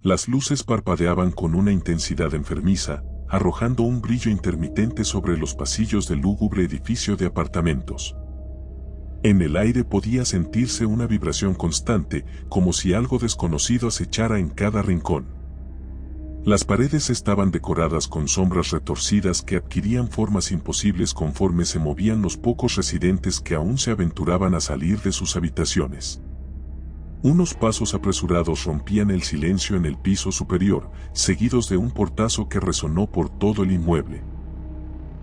Las luces parpadeaban con una intensidad enfermiza, arrojando un brillo intermitente sobre los pasillos del lúgubre edificio de apartamentos. En el aire podía sentirse una vibración constante, como si algo desconocido acechara en cada rincón. Las paredes estaban decoradas con sombras retorcidas que adquirían formas imposibles conforme se movían los pocos residentes que aún se aventuraban a salir de sus habitaciones. Unos pasos apresurados rompían el silencio en el piso superior, seguidos de un portazo que resonó por todo el inmueble.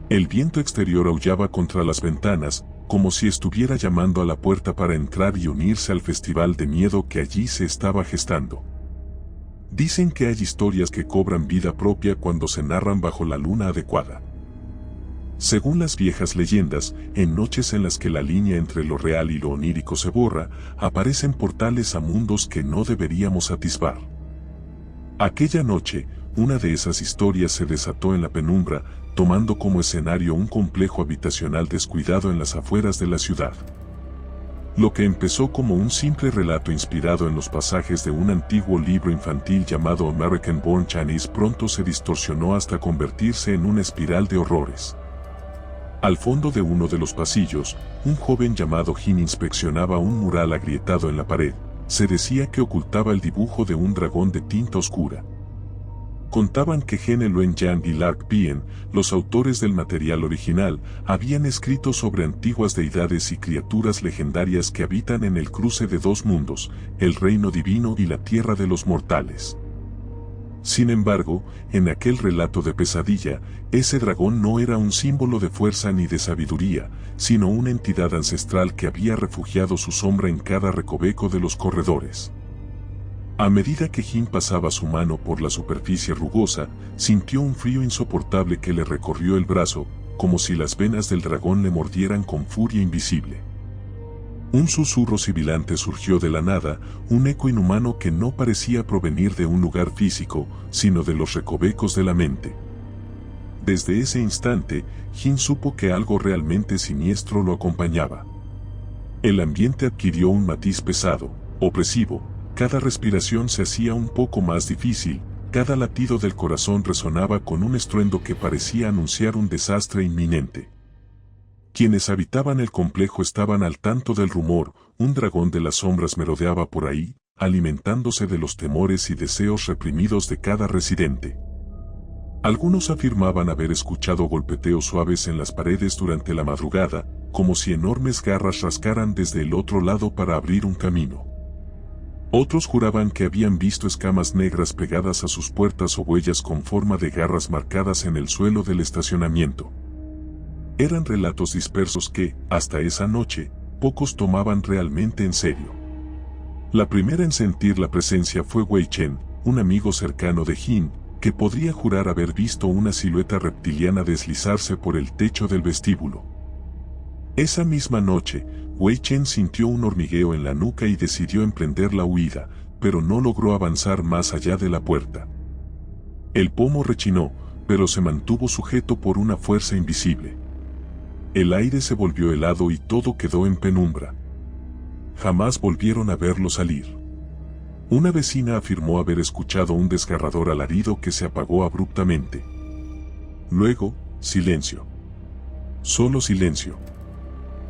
El viento exterior aullaba contra las ventanas, como si estuviera llamando a la puerta para entrar y unirse al festival de miedo que allí se estaba gestando. Dicen que hay historias que cobran vida propia cuando se narran bajo la luna adecuada. Según las viejas leyendas, en noches en las que la línea entre lo real y lo onírico se borra, aparecen portales a mundos que no deberíamos atisbar. Aquella noche, una de esas historias se desató en la penumbra, tomando como escenario un complejo habitacional descuidado en las afueras de la ciudad. Lo que empezó como un simple relato inspirado en los pasajes de un antiguo libro infantil llamado American Born Chinese pronto se distorsionó hasta convertirse en una espiral de horrores. Al fondo de uno de los pasillos, un joven llamado Jin inspeccionaba un mural agrietado en la pared. Se decía que ocultaba el dibujo de un dragón de tinta oscura. Contaban que Gene Luen Yang y Lark Bien, los autores del material original, habían escrito sobre antiguas deidades y criaturas legendarias que habitan en el cruce de dos mundos, el reino divino y la tierra de los mortales. Sin embargo, en aquel relato de pesadilla, ese dragón no era un símbolo de fuerza ni de sabiduría, sino una entidad ancestral que había refugiado su sombra en cada recoveco de los corredores. A medida que Jin pasaba su mano por la superficie rugosa, sintió un frío insoportable que le recorrió el brazo, como si las venas del dragón le mordieran con furia invisible. Un susurro sibilante surgió de la nada, un eco inhumano que no parecía provenir de un lugar físico, sino de los recovecos de la mente. Desde ese instante, Jin supo que algo realmente siniestro lo acompañaba. El ambiente adquirió un matiz pesado, opresivo. Cada respiración se hacía un poco más difícil, cada latido del corazón resonaba con un estruendo que parecía anunciar un desastre inminente. Quienes habitaban el complejo estaban al tanto del rumor, un dragón de las sombras merodeaba por ahí, alimentándose de los temores y deseos reprimidos de cada residente. Algunos afirmaban haber escuchado golpeteos suaves en las paredes durante la madrugada, como si enormes garras rascaran desde el otro lado para abrir un camino. Otros juraban que habían visto escamas negras pegadas a sus puertas o huellas con forma de garras marcadas en el suelo del estacionamiento. Eran relatos dispersos que, hasta esa noche, pocos tomaban realmente en serio. La primera en sentir la presencia fue Wei Chen, un amigo cercano de Jin, que podría jurar haber visto una silueta reptiliana deslizarse por el techo del vestíbulo. Esa misma noche, Wei Chen sintió un hormigueo en la nuca y decidió emprender la huida, pero no logró avanzar más allá de la puerta. El pomo rechinó, pero se mantuvo sujeto por una fuerza invisible. El aire se volvió helado y todo quedó en penumbra. Jamás volvieron a verlo salir. Una vecina afirmó haber escuchado un desgarrador alarido que se apagó abruptamente. Luego, silencio. Solo silencio.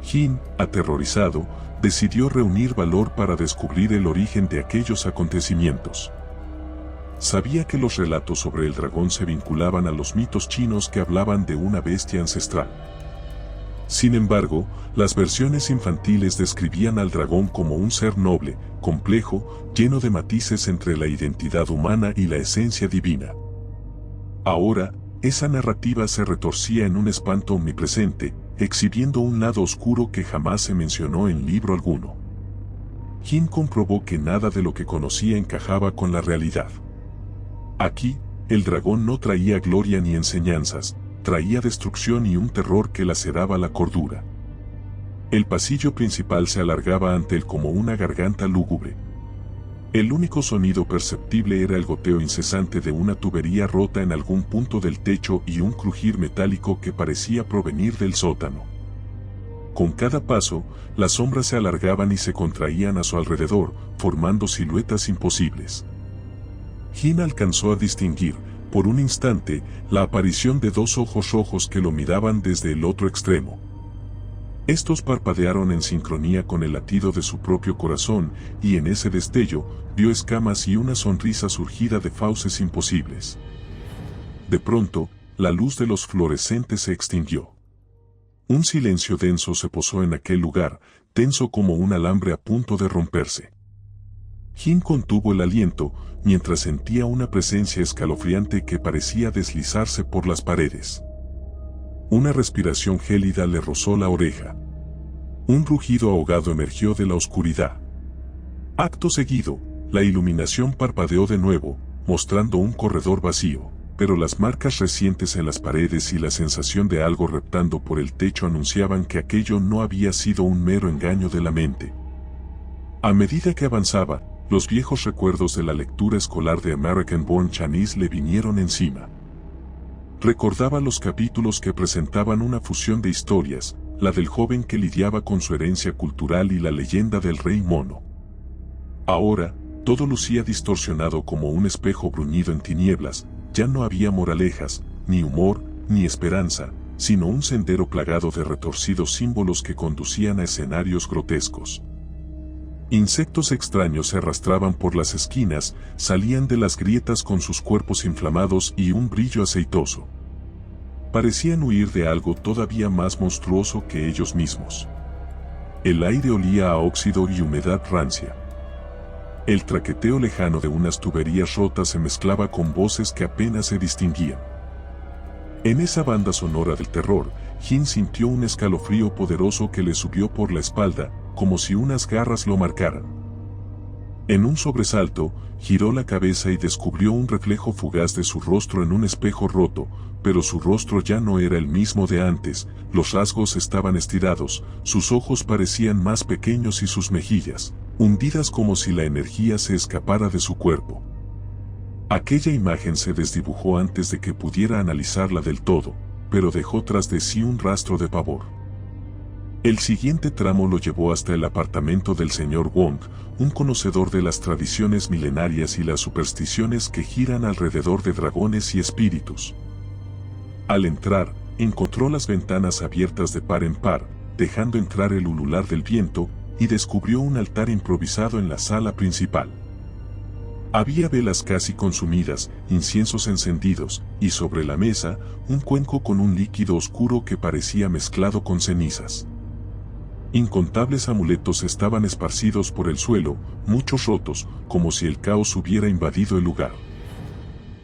Jin, aterrorizado, decidió reunir valor para descubrir el origen de aquellos acontecimientos. Sabía que los relatos sobre el dragón se vinculaban a los mitos chinos que hablaban de una bestia ancestral. Sin embargo, las versiones infantiles describían al dragón como un ser noble, complejo, lleno de matices entre la identidad humana y la esencia divina. Ahora, esa narrativa se retorcía en un espanto omnipresente, exhibiendo un lado oscuro que jamás se mencionó en libro alguno. Jin comprobó que nada de lo que conocía encajaba con la realidad. Aquí, el dragón no traía gloria ni enseñanzas, traía destrucción y un terror que laceraba la cordura. El pasillo principal se alargaba ante él como una garganta lúgubre. El único sonido perceptible era el goteo incesante de una tubería rota en algún punto del techo y un crujir metálico que parecía provenir del sótano. Con cada paso, las sombras se alargaban y se contraían a su alrededor, formando siluetas imposibles. Jin alcanzó a distinguir, por un instante, la aparición de dos ojos rojos que lo miraban desde el otro extremo. Estos parpadearon en sincronía con el latido de su propio corazón, y en ese destello, vio escamas y una sonrisa surgida de fauces imposibles. De pronto, la luz de los fluorescentes se extinguió. Un silencio denso se posó en aquel lugar, tenso como un alambre a punto de romperse. Jin contuvo el aliento, mientras sentía una presencia escalofriante que parecía deslizarse por las paredes. Una respiración gélida le rozó la oreja. Un rugido ahogado emergió de la oscuridad. Acto seguido, la iluminación parpadeó de nuevo, mostrando un corredor vacío, pero las marcas recientes en las paredes y la sensación de algo reptando por el techo anunciaban que aquello no había sido un mero engaño de la mente. A medida que avanzaba, los viejos recuerdos de la lectura escolar de American Born Chinese le vinieron encima. Recordaba los capítulos que presentaban una fusión de historias, la del joven que lidiaba con su herencia cultural y la leyenda del rey mono. Ahora, todo lucía distorsionado como un espejo bruñido en tinieblas, ya no había moralejas, ni humor, ni esperanza, sino un sendero plagado de retorcidos símbolos que conducían a escenarios grotescos. Insectos extraños se arrastraban por las esquinas, salían de las grietas con sus cuerpos inflamados y un brillo aceitoso. Parecían huir de algo todavía más monstruoso que ellos mismos. El aire olía a óxido y humedad rancia. El traqueteo lejano de unas tuberías rotas se mezclaba con voces que apenas se distinguían. En esa banda sonora del terror, Jin sintió un escalofrío poderoso que le subió por la espalda, como si unas garras lo marcaran. En un sobresalto, giró la cabeza y descubrió un reflejo fugaz de su rostro en un espejo roto, pero su rostro ya no era el mismo de antes, los rasgos estaban estirados, sus ojos parecían más pequeños y sus mejillas, hundidas como si la energía se escapara de su cuerpo. Aquella imagen se desdibujó antes de que pudiera analizarla del todo, pero dejó tras de sí un rastro de pavor. El siguiente tramo lo llevó hasta el apartamento del señor Wong, un conocedor de las tradiciones milenarias y las supersticiones que giran alrededor de dragones y espíritus. Al entrar, encontró las ventanas abiertas de par en par, dejando entrar el ulular del viento, y descubrió un altar improvisado en la sala principal. Había velas casi consumidas, inciensos encendidos, y sobre la mesa, un cuenco con un líquido oscuro que parecía mezclado con cenizas. Incontables amuletos estaban esparcidos por el suelo, muchos rotos, como si el caos hubiera invadido el lugar.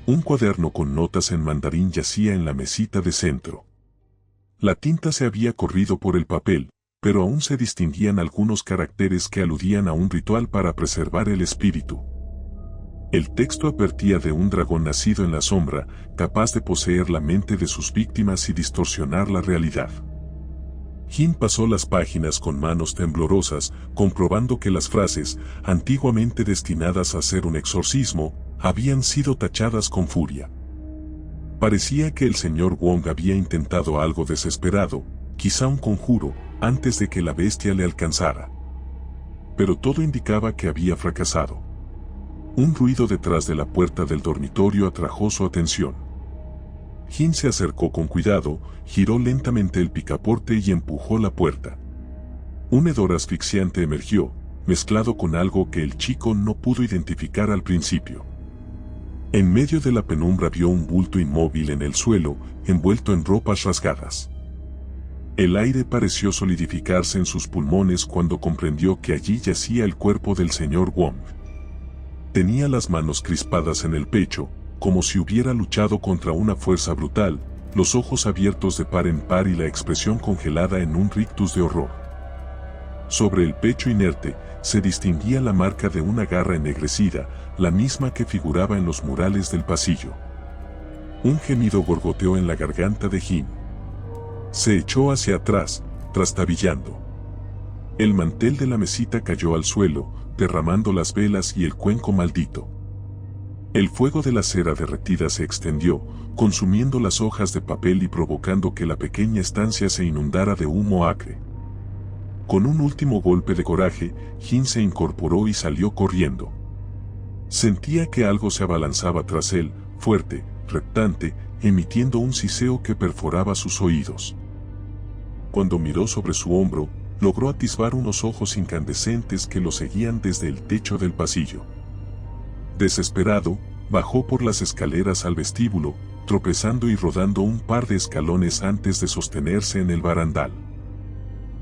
Un cuaderno con notas en mandarín yacía en la mesita de centro. La tinta se había corrido por el papel, pero aún se distinguían algunos caracteres que aludían a un ritual para preservar el espíritu. El texto advertía de un dragón nacido en la sombra, capaz de poseer la mente de sus víctimas y distorsionar la realidad. Jin pasó las páginas con manos temblorosas, comprobando que las frases, antiguamente destinadas a ser un exorcismo, habían sido tachadas con furia. Parecía que el señor Wong había intentado algo desesperado, quizá un conjuro, antes de que la bestia le alcanzara. Pero todo indicaba que había fracasado. Un ruido detrás de la puerta del dormitorio atrajo su atención. Jin se acercó con cuidado, giró lentamente el picaporte y empujó la puerta. Un hedor asfixiante emergió, mezclado con algo que el chico no pudo identificar al principio. En medio de la penumbra vio un bulto inmóvil en el suelo, envuelto en ropas rasgadas. El aire pareció solidificarse en sus pulmones cuando comprendió que allí yacía el cuerpo del señor Wong. Tenía las manos crispadas en el pecho, como si hubiera luchado contra una fuerza brutal, los ojos abiertos de par en par y la expresión congelada en un rictus de horror. Sobre el pecho inerte, se distinguía la marca de una garra ennegrecida, la misma que figuraba en los murales del pasillo. Un gemido gorgoteó en la garganta de Jin. Se echó hacia atrás, trastabillando. El mantel de la mesita cayó al suelo, derramando las velas y el cuenco maldito. El fuego de la cera derretida se extendió, consumiendo las hojas de papel y provocando que la pequeña estancia se inundara de humo acre. Con un último golpe de coraje, Jin se incorporó y salió corriendo. Sentía que algo se abalanzaba tras él, fuerte, reptante, emitiendo un siseo que perforaba sus oídos. Cuando miró sobre su hombro, logró atisbar unos ojos incandescentes que lo seguían desde el techo del pasillo. Desesperado, bajó por las escaleras al vestíbulo, tropezando y rodando un par de escalones antes de sostenerse en el barandal.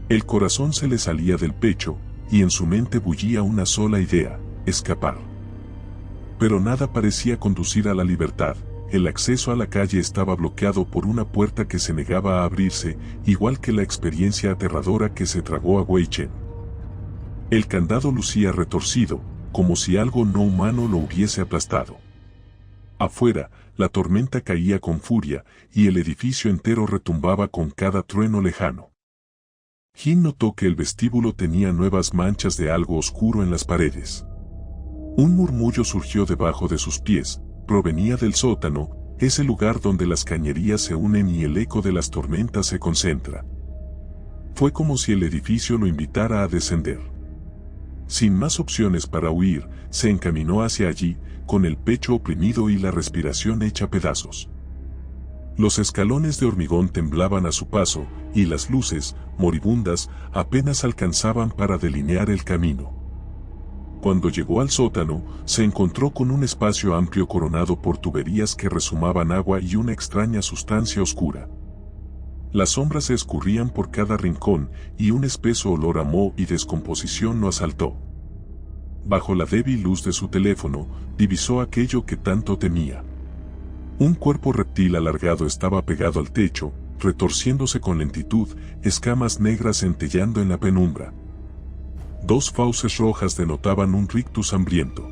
El corazón se le salía del pecho, y en su mente bullía una sola idea: escapar. Pero nada parecía conducir a la libertad. El acceso a la calle estaba bloqueado por una puerta que se negaba a abrirse, igual que la experiencia aterradora que se tragó a Wei Chen. El candado lucía retorcido, como si algo no humano lo hubiese aplastado. Afuera, la tormenta caía con furia, y el edificio entero retumbaba con cada trueno lejano. Jin notó que el vestíbulo tenía nuevas manchas de algo oscuro en las paredes. Un murmullo surgió debajo de sus pies. Provenía del sótano, ese lugar donde las cañerías se unen y el eco de las tormentas se concentra. Fue como si el edificio lo invitara a descender. Sin más opciones para huir, se encaminó hacia allí, con el pecho oprimido y la respiración hecha pedazos. Los escalones de hormigón temblaban a su paso, y las luces, moribundas, apenas alcanzaban para delinear el camino. Cuando llegó al sótano, se encontró con un espacio amplio coronado por tuberías que resumaban agua y una extraña sustancia oscura. Las sombras se escurrían por cada rincón, y un espeso olor a moho y descomposición lo asaltó. Bajo la débil luz de su teléfono, divisó aquello que tanto temía. Un cuerpo reptil alargado estaba pegado al techo, retorciéndose con lentitud, escamas negras centellando en la penumbra. Dos fauces rojas denotaban un rictus hambriento.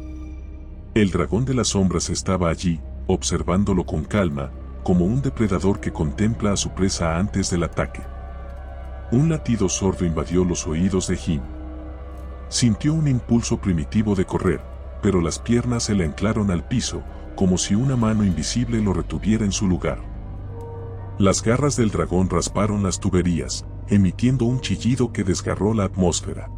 El dragón de las sombras estaba allí, observándolo con calma, como un depredador que contempla a su presa antes del ataque. Un latido sordo invadió los oídos de Jin. Sintió un impulso primitivo de correr, pero las piernas se le anclaron al piso, como si una mano invisible lo retuviera en su lugar. Las garras del dragón rasparon las tuberías, emitiendo un chillido que desgarró la atmósfera.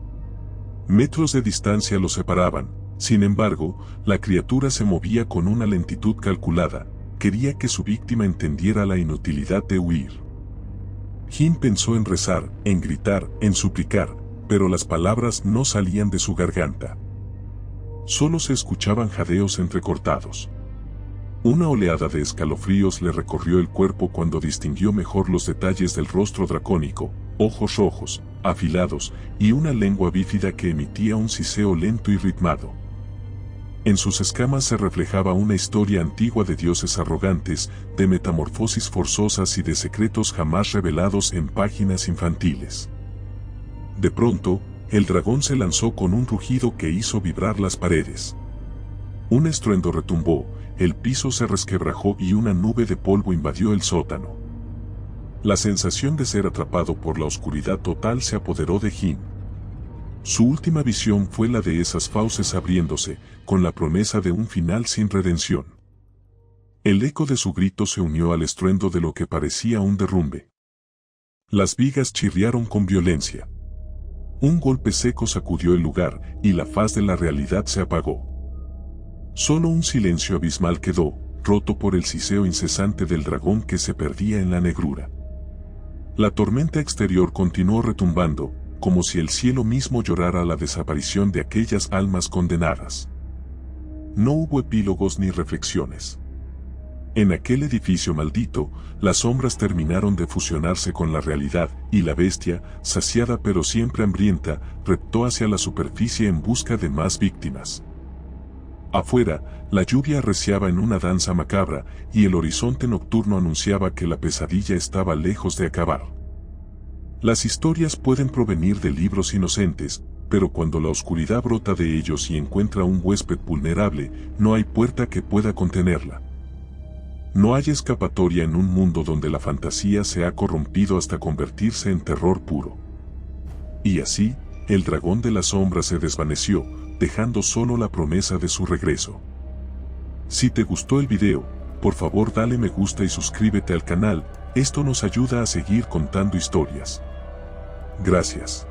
Metros de distancia lo separaban, sin embargo, la criatura se movía con una lentitud calculada, quería que su víctima entendiera la inutilidad de huir. Jin pensó en rezar, en gritar, en suplicar, pero las palabras no salían de su garganta. Solo se escuchaban jadeos entrecortados. Una oleada de escalofríos le recorrió el cuerpo cuando distinguió mejor los detalles del rostro dracónico, ojos rojos, afilados, y una lengua bífida que emitía un siseo lento y ritmado. En sus escamas se reflejaba una historia antigua de dioses arrogantes, de metamorfosis forzosas y de secretos jamás revelados en páginas infantiles. De pronto, el dragón se lanzó con un rugido que hizo vibrar las paredes. Un estruendo retumbó, el piso se resquebrajó y una nube de polvo invadió el sótano. La sensación de ser atrapado por la oscuridad total se apoderó de Jin. Su última visión fue la de esas fauces abriéndose, con la promesa de un final sin redención. El eco de su grito se unió al estruendo de lo que parecía un derrumbe. Las vigas chirriaron con violencia. Un golpe seco sacudió el lugar, y la faz de la realidad se apagó. Solo un silencio abismal quedó, roto por el siseo incesante del dragón que se perdía en la negrura. La tormenta exterior continuó retumbando, como si el cielo mismo llorara la desaparición de aquellas almas condenadas. No hubo epílogos ni reflexiones. En aquel edificio maldito, las sombras terminaron de fusionarse con la realidad, y la bestia, saciada pero siempre hambrienta, reptó hacia la superficie en busca de más víctimas. Afuera, la lluvia arreciaba en una danza macabra, y el horizonte nocturno anunciaba que la pesadilla estaba lejos de acabar. Las historias pueden provenir de libros inocentes, pero cuando la oscuridad brota de ellos y encuentra un huésped vulnerable, no hay puerta que pueda contenerla. No hay escapatoria en un mundo donde la fantasía se ha corrompido hasta convertirse en terror puro. Y así, el dragón de la sombra se desvaneció, dejando solo la promesa de su regreso. Si te gustó el video, por favor dale me gusta y suscríbete al canal, esto nos ayuda a seguir contando historias. Gracias.